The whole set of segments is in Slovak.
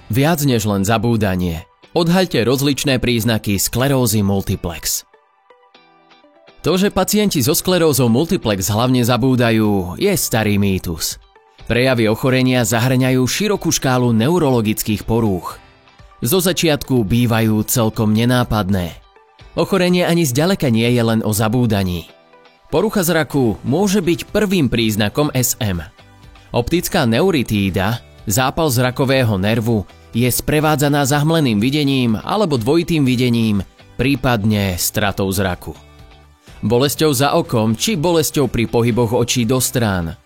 Viac než len zabúdanie. Odhaľte rozličné príznaky sklerózy multiplex. To, že pacienti so sklerózou multiplex hlavne zabúdajú, je starý mýtus. Prejavy ochorenia zahŕňajú širokú škálu neurologických porúch. Zo začiatku bývajú celkom nenápadné. Ochorenie ani zďaleka nie je len o zabúdaní. Porucha zraku môže byť prvým príznakom SM. Optická neuritída, zápal zrakového nervu, je sprevádzaná zahmleným videním alebo dvojitým videním, prípadne stratou zraku. Bolesťou za okom či bolesťou pri pohyboch očí do strán.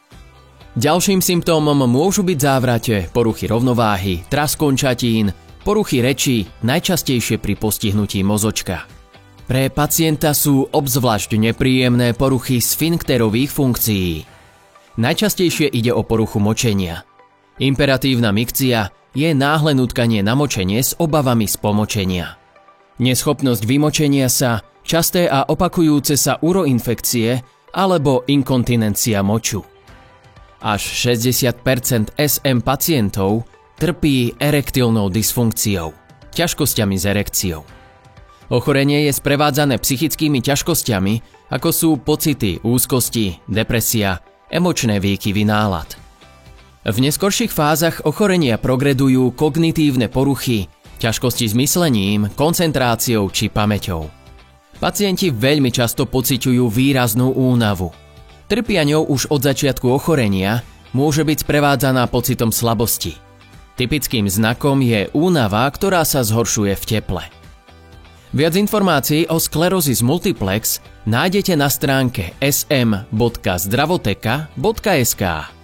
Ďalším symptómom môžu byť závrate, poruchy rovnováhy, tras končatín, poruchy reči, najčastejšie pri postihnutí mozočka. Pre pacienta sú obzvlášť nepríjemné poruchy sfinkterových funkcií. Najčastejšie ide o poruchu močenia. Imperatívna mikcia je náhle nutkanie na močenie s obavami z pomočenia. Neschopnosť vymočenia sa, časté a opakujúce sa uroinfekcie alebo inkontinencia moču. Až 60% SM pacientov trpí erektilnou dysfunkciou, ťažkosťami s erekciou. Ochorenie je sprevádzané psychickými ťažkosťami, ako sú pocity úzkosti, depresia, emočné výkyvy nálad. V neskorších fázach ochorenia progredujú kognitívne poruchy, ťažkosti s myslením, koncentráciou či pamäťou. Pacienti veľmi často pociťujú výraznú únavu. Trpia ňou už od začiatku ochorenia, môže byť sprevádzaná pocitom slabosti. Typickým znakom je únava, ktorá sa zhoršuje v teple. Viac informácií o skleróze multiplex nájdete na stránke sm.zdravoteka.sk.